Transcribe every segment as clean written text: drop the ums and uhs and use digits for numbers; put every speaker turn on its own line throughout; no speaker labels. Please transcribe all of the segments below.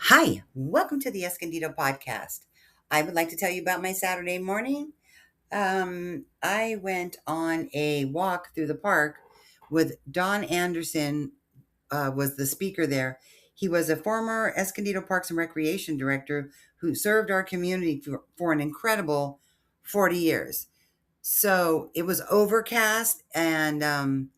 Hi, welcome to the Escondido Podcast. I would like to tell you about my Saturday morning. I went on a walk through the park with Don Anderson, was the speaker there. He was a former Escondido Parks and Recreation Director who served our community for an incredible 40 years. So it was overcast and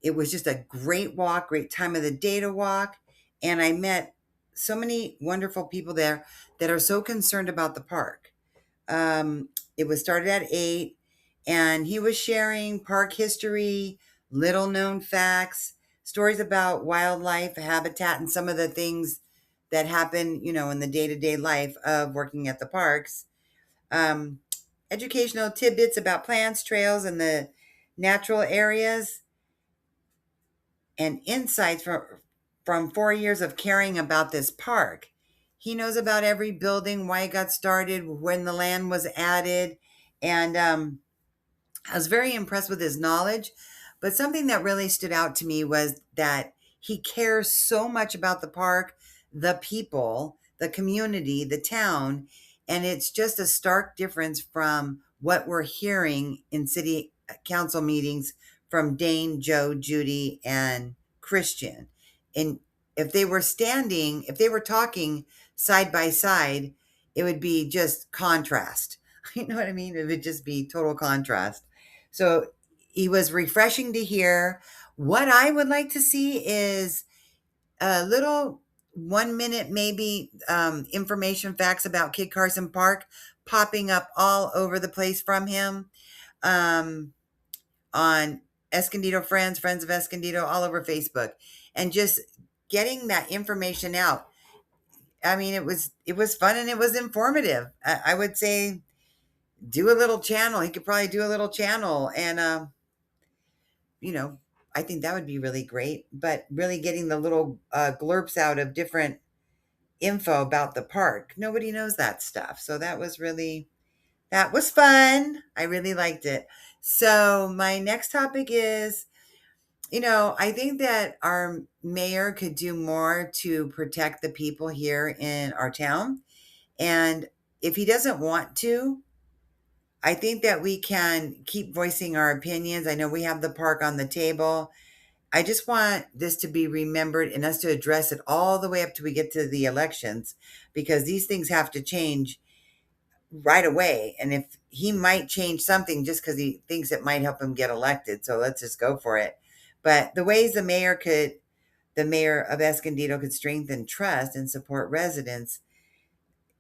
it was just a great walk, great time of the day to walk. And I met so many wonderful people there that are so concerned about the park. It was started at 8, and he was sharing park history, little known facts, stories about wildlife, habitat, and some of the things that happen, in the day to day life of working at the parks. Um, Educational tidbits about plants, trails, and the natural areas and insights from 4 years of caring about this park. He knows about every building, why it got started, when the land was added, and I was very impressed with his knowledge. But something that really stood out to me was that he cares so much about the park, the people, the community, the town, and it's just a stark difference from what we're hearing in city council meetings from Dane, Joe, Judy, and Christian. And if they were talking side by side, it would be just contrast. You know what I mean? It would just be total contrast. So it was refreshing to hear. What I would like to see is a little 1 minute, maybe, information facts about Kid Carson Park popping up all over the place from him, um, on Escondido Friends, Friends of Escondido, all over Facebook, and just getting that information out. I mean, it was fun and it was informative. I would say do a little channel. He could probably do a little channel, and you know, I think that would be really great. But really getting the little glurps out of different info about the park. Nobody knows that stuff. So that was fun. I really liked it. So my next topic is, I think that our mayor could do more to protect the people here in our town. And if he doesn't want to, I think that we can keep voicing our opinions. I know we have the park on the table. I just want this to be remembered and us to address it all the way up till we get to the elections, because these things have to change right away. And if he might change something just because he thinks it might help him get elected, so let's just go for it. But the ways the mayor of Escondido could strengthen trust and support residents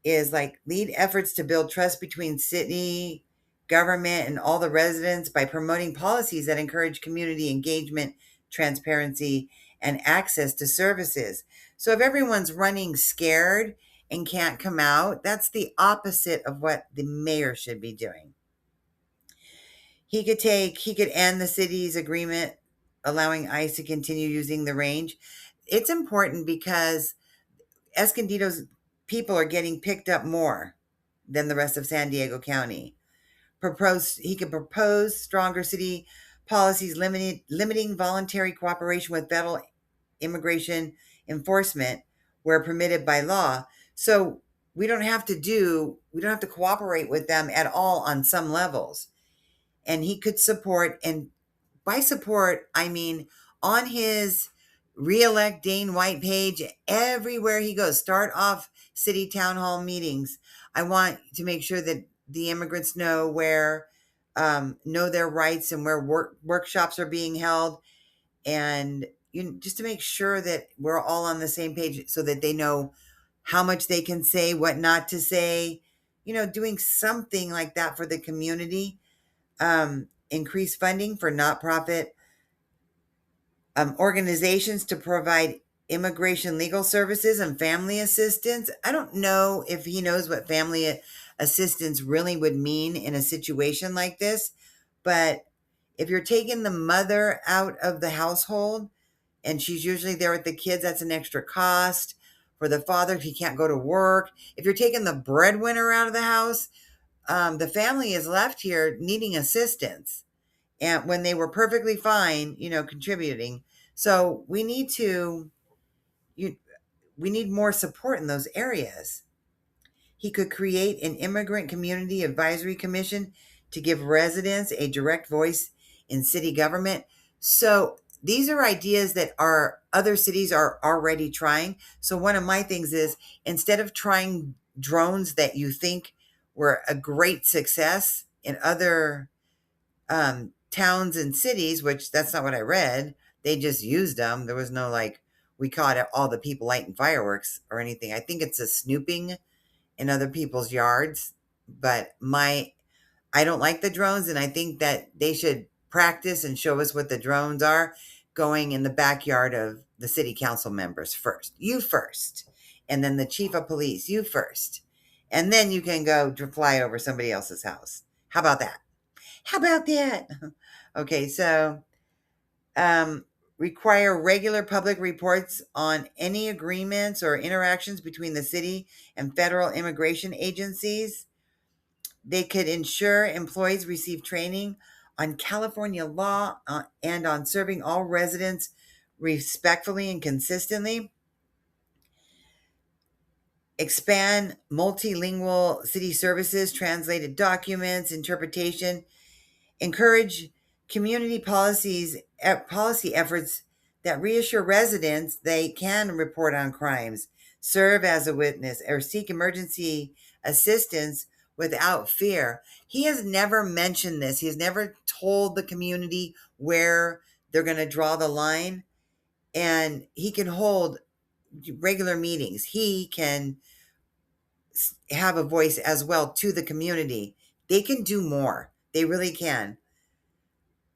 is like lead efforts to build trust between city government and all the residents by promoting policies that encourage community engagement, transparency, and access to services. So if everyone's running scared and can't come out, that's the opposite of what the mayor should be doing. He could end the city's agreement allowing ICE to continue using the range. It's important because Escondido's people are getting picked up more than the rest of San Diego County. He could propose stronger city policies limiting voluntary cooperation with federal immigration enforcement where permitted by law. So we don't have to cooperate with them at all on some levels. And he could support, and by support, I mean on his reelect Dane White page, everywhere he goes, start off city town hall meetings. I want to make sure that the immigrants know their rights and where workshops are being held, and just to make sure that we're all on the same page so that they know how much they can say, what not to say, doing something like that for the community. Increase funding for nonprofit organizations to provide immigration legal services and family assistance. I don't know if he knows what family assistance really would mean in a situation like this, but if you're taking the mother out of the household and she's usually there with the kids, that's an extra cost. For the father, if he can't go to work, if you're taking the breadwinner out of the house, the family is left here needing assistance, and when they were perfectly fine, contributing. So we need to, you, we need more support in those areas. He could create an immigrant community advisory commission to give residents a direct voice in city government. So these are ideas that our other cities are already trying. So one of my things is, instead of trying drones that you think were a great success in other towns and cities, which that's not what I read. They just used them. There was no like, we caught all the people lighting fireworks or anything. I think it's a snooping in other people's yards. But I don't like the drones, and I think that they should practice and show us what the drones are going in the backyard of the city council members first. You first. And then the chief of police, you first. And then you can go to fly over somebody else's house. How about that? How about that? Okay, so require regular public reports on any agreements or interactions between the city and federal immigration agencies. They could ensure employees receive training on California law and on serving all residents respectfully and consistently. Expand multilingual city services, translated documents, interpretation. Encourage community policy efforts that reassure residents they can report on crimes, serve as a witness, or seek emergency assistance without fear. He has never mentioned this. He has never told the community where they're going to draw the line, and he can hold regular meetings. He can have a voice as well to the community. They can do more. They really can.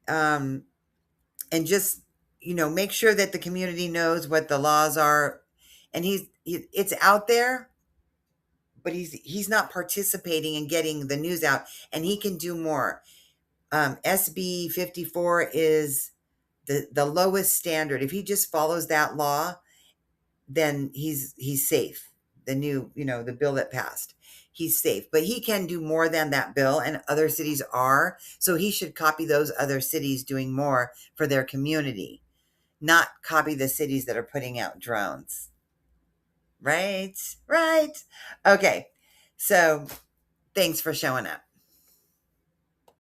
And just, make sure that the community knows what the laws are. And it's out there, but he's not participating in getting the news out, and he can do more. SB 54 is the lowest standard. If he just follows that law, then he's safe. The new, the bill that passed, he's safe. But he can do more than that bill, and other cities are. So he should copy those other cities doing more for their community, not copy the cities that are putting out drones. Right. Okay. So thanks for showing up.